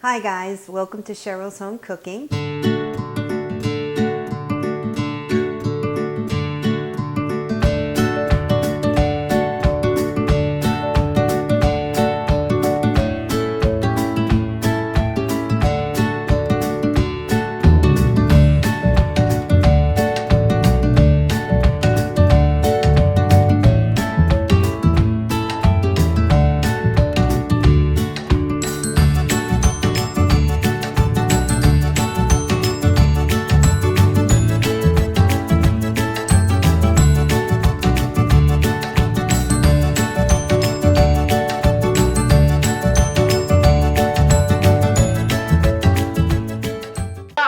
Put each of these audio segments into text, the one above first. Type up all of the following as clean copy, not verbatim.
Hi guys, welcome to Cheryl's Home Cooking.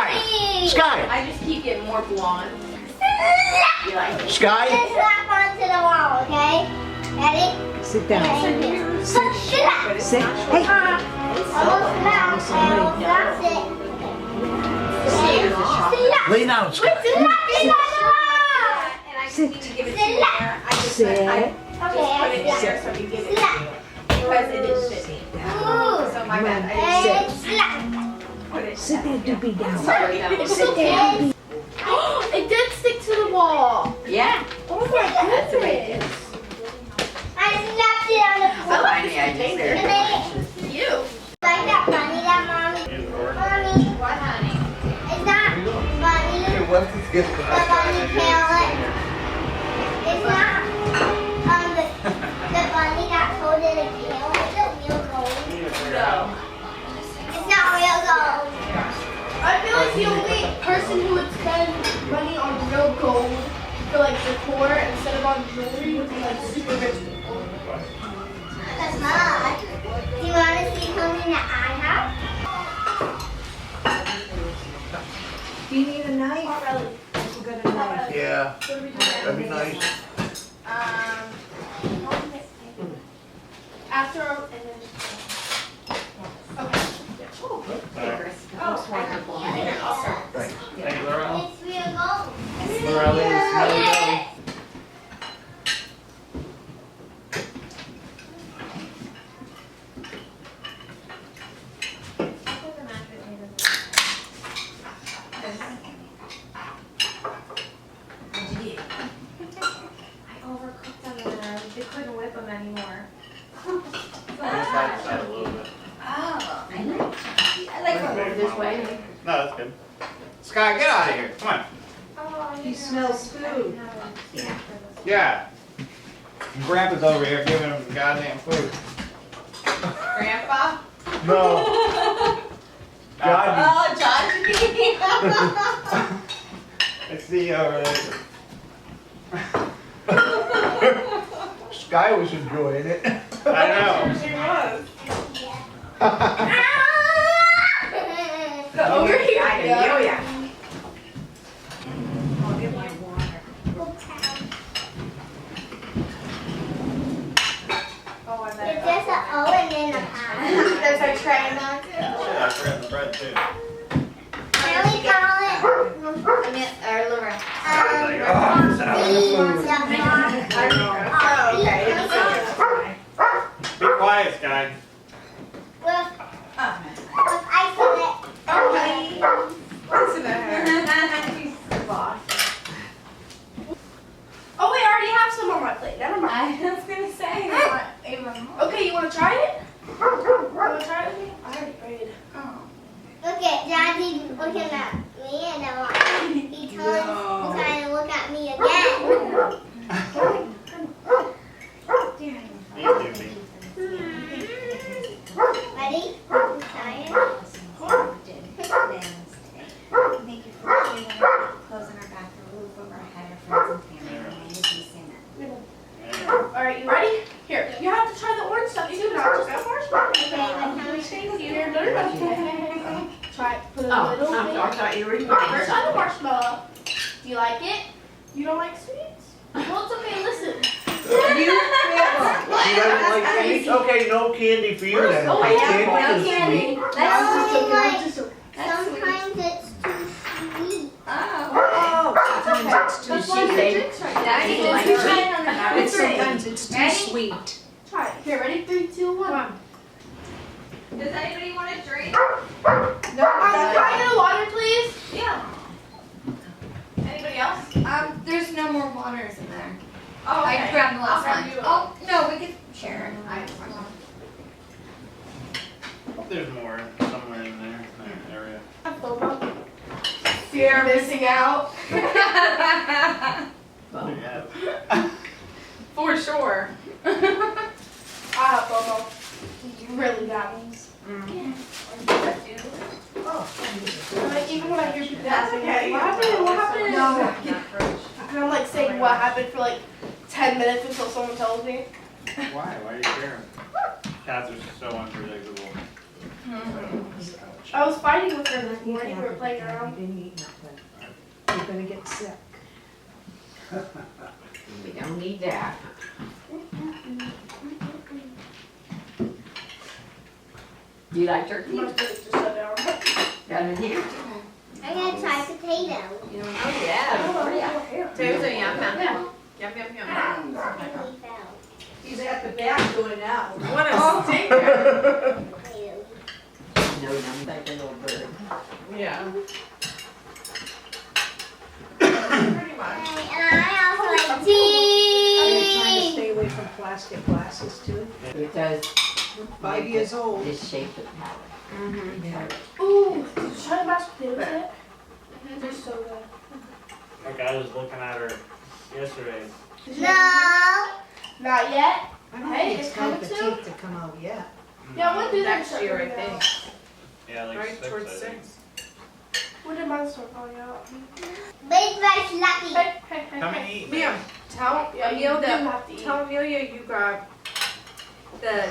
I just keep getting more blonde. You like it? Sky? Just slap onto the wall, okay? Ready? Sit down. Okay. Sit down. Sit. Hey. Almost down. That's it. Sit down. Lay down, Sky. Sit down. Sit on the wall. And I just need to give it to Sit you there. I just Sit. I Okay, put it I in there so you give it to sit me. down. Because it is fitting. Ooh. So my bad. I And just sit down. put it Sit there, doobie down. Sorry, that was Sit down. It did stick to the wall. Yeah. Oh my That's the way it goodness. is. I snapped it on the I floor. like this container. And then You. like that bunny that mommy. Mommy, What, honey? it's not bunny. The bunny palette. It's not the bunny that holding a tail. It's a real gold. No. It's not real gold. I feel like the only person who would spend money on real gold for like decor instead of on jewelry would be like super rich people. That's hard. Do you want to see something that I have? Do you need a knife? Not really. You got a knife. Yeah, What are we doing? that'd be nice. After and then. Okay. Thank you, Laurel. It's real gold. Laurel is really good. I overcooked them and they couldn't whip them anymore. Side a little bit. Oh, I like them over this way. No, that's good. Sky, get out of here. Come on. He smells food. Yeah. Grandpa's over here giving him goddamn food. Grandpa? No. God, Oh, Johnny. I see you over there. Sky was enjoying it. I know. She was. Go over here. I know, yeah. I'll get my water. Oh, I It's bet. just an O and then a pie. There's a tray in there. Shit, I forgot the bread too. Can we call it? I mean, or Laura. Oh, okay. Be quiet, Sky. With ice in it. Listen to her. She's the boss. Oh wait, I already have some on my plate. Never mind. I was gonna say, even more. Okay, you want to try it? You want to try it with me? I already prayed. Oh. Look at Daddy looking at me and then he turns and trying to look at me again. You do me. Ready? I'm tired. Thank you for closing our bathroom roof over our head, our friends and family. Remain as we sing it. Alright, you ready? Here. You have to try the orange stuff too, not just the marshmallow. Okay, but how much Thank you. Try it. Put a Oh, little I bit. thought you were First try the marshmallow. Do you like it? You don't like sweets? Well, it's okay. Listen. She doesn't like sweets? Okay, no candy for you then. Oh, Okay, yeah, candy no is candy. sweet. That's Only just like okay. sometimes it's too sweet. Oh. Sometimes it's too That's why sweet. the drinks right now. Daddy, You just like keep it? trying on the It's sometimes it's too Ready? sweet. Try it. Here, ready? 3, 2, 1. Does anybody want a drink? Can I get a water, please? Yeah. Anybody else? There's no more waters in there. Oh, okay. I grabbed the last I'll grab one. you a- Oh, no, we could share. There's more somewhere in there, in that area. Fear of missing out. Yeah. For sure. I have FOMO. Really bad ones. Like, even when I hear people asking, okay. what happened? What happened? And I'm like saying what happened for like 10 minutes until someone tells me. Why? Why are you caring? Cats are so unpredictable. I was fighting with her this morning. We were playing around. You didn't eat nothing. You're gonna get sick. We don't need that. Do you like turkey? Must have just shut down. Got it here? I'm gonna try potato. Oh yeah. Potatoes are yum yum. Yum yum yum. He's at the back doing it now. What a stinker. Potatoes. No, I'm like a little bird. Yeah. Pretty much. And I also like Are you trying to tea. stay away from plastic glasses too? Because 5 years old. this shape of power. Ooh, did you try the mashed potatoes yet? They're so good. Like I was looking at her yesterday. No. Not yet. I don't Hey, think it's it's time for coming teeth to come out yet. Yeah, I'm gonna do that Next year, I think. Yeah, like Right 6, towards I think. 6. When did mine start falling out? Big Rice Lucky. Hey, hey, hey, Come hey. and eat. Mia, tell Yeah, you do Amelia, have to eat. tell Amelia you got the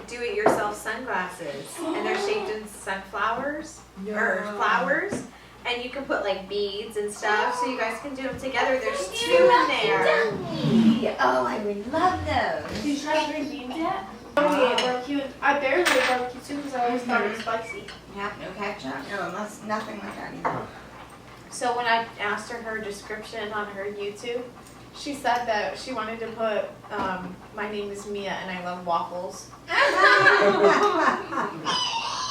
do-it-yourself sunglasses, and they're shaped in sunflowers or flowers, and you can put like beads and stuff, so you guys can do them together. There's 2 in there. Oh, I would love those. Did you try green beans yet? I ate barbecue. I barely ate barbecue too because I always thought it was spicy. Yeah, no ketchup, no, unless, nothing like that either. So when I asked her description on her YouTube, she said that she wanted to put, my name is Mia and I love waffles.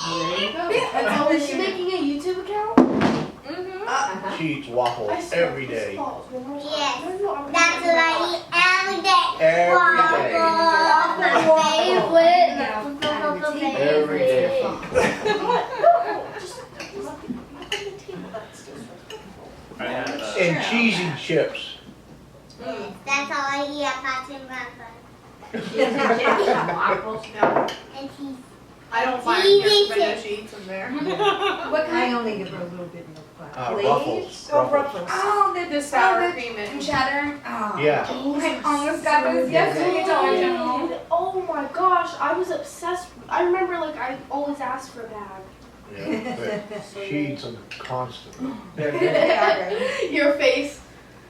Oh, is she making a YouTube account? She eats waffles I swear, every day. Yes. That's what I eat every day. Every Waffles, my favorite. Every day. I had And cheesy chips. That's all I eat at Cartoon Breakfast. Waffles, no. And cheese. I don't find Easy her, but I know to- she eats them there. What I only give her a little bit more class. Ruffles. Oh, Ruffles. Oh, The sour cream and cheddar. Oh. Yeah. I almost got those yesterday at Dollar General. Oh my gosh, I was obsessed. I remember like I always asked for a bag. Yeah, but she eats them constantly. Your face.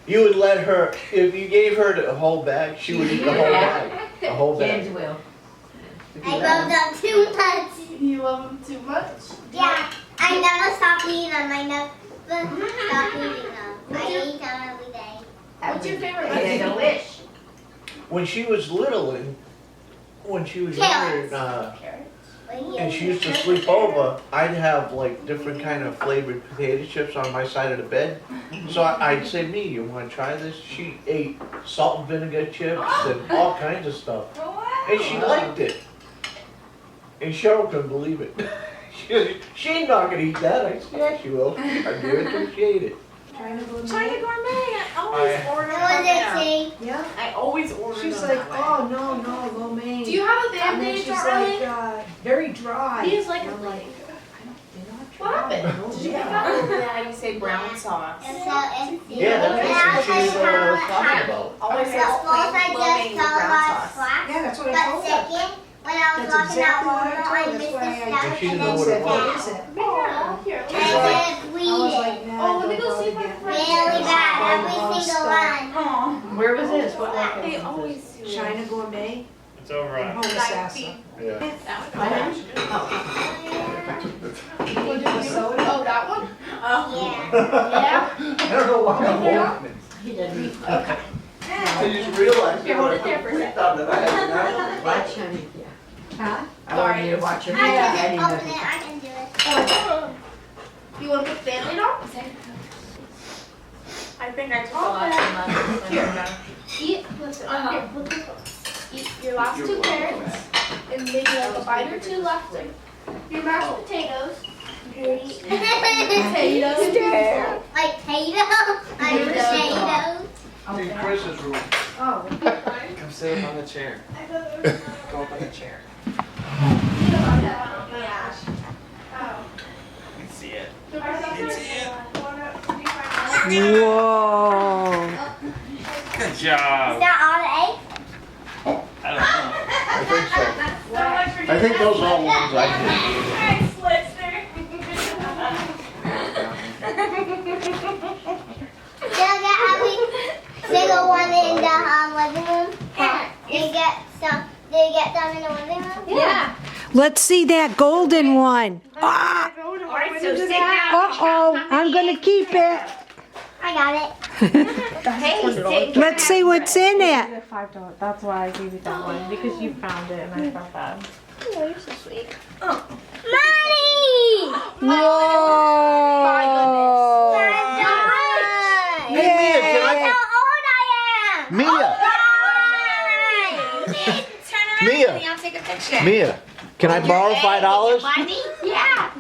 You would let her, if you gave her the whole bag, she would eat the whole bag. The whole Kids bag. will. I love them too much. You love them too much. Yeah, I never stop eating them. I never stop eating them. I eat them every day. What's your favorite It's vegetable? delish. When she was little and when she was younger, and she used to sleep over, I'd have like different kind of flavored potato chips on my side of the bed. So I'd say, "Me, you want to try this?" She ate salt and vinegar chips and all kinds of stuff, and she liked it. And Cheryl couldn't believe it. She ain't not gonna eat that. I said, "Yeah, she will. I do appreciate it." China gourmet. China gourmet. I always order What from was there. it, Tea? Yeah. I always order She's them like, that way. oh, no, lo mein. Do you have a And then Band-Aid, she's darling? like, very dry. He is like And a I'm like, thing. they're not What dry. happened? No, Did you yeah. pick up? Yeah, you say brown sauce. And so it's Yeah, that's what she was talking about. Always So has first I plain lo mein just with told brown her sauce. slack. Yeah, that's what I But told her. second, when I was That's walking out exactly what I water, told I her. missed That's the why I step And she and didn't know then what it down. was. Is it? Oh, here. And Let me then I was bleeding. like, nah, Oh, let me don't go see if bother I can getting find it. Really bad, Oh, every single stop. one. Where was this? What They always do. China gourmet It's over and on. Homosassa. Yeah. We'll do a soda. Oh, that one? Yeah. Yeah. I don't know why I'm holding it. He doesn't eat. I just realized. Here, hold it there for a second. That I had Watch, honey. Yeah. Huh? I want you to watch your I video. can open it. I can do it. You want to put family on? I think I took a lot too much. Here. Eat. Listen. Here, put this on. Eat your last two carrots and maybe like a bite or two left. Your mashed potatoes. Potatoes. Like potato. Like potatoes. In Chris's room. Oh. Come sit up on the chair. Go up on the chair. Yeah. You can see it. Whoa. Good Is job. that all the eggs? I don't know. I think so. I think those are all the ones I Did I get every single one in the living room? Yeah. Did you get some? Did you get them in the living room? Yeah. Let's see that golden one. Ah! Alright, so sit down. Uh-oh, I'm gonna keep it. I got it. Hey, sit. Let's see what's in it. $5. That's why I gave you that one, because you found it and I felt bad. Oh, you're so sweet. Mommy! Whoa! Hey, Mia, can How I? old I am! Mia, Turn around Mia. and I'll take a picture. Mia, can I borrow $5? Money? Yeah.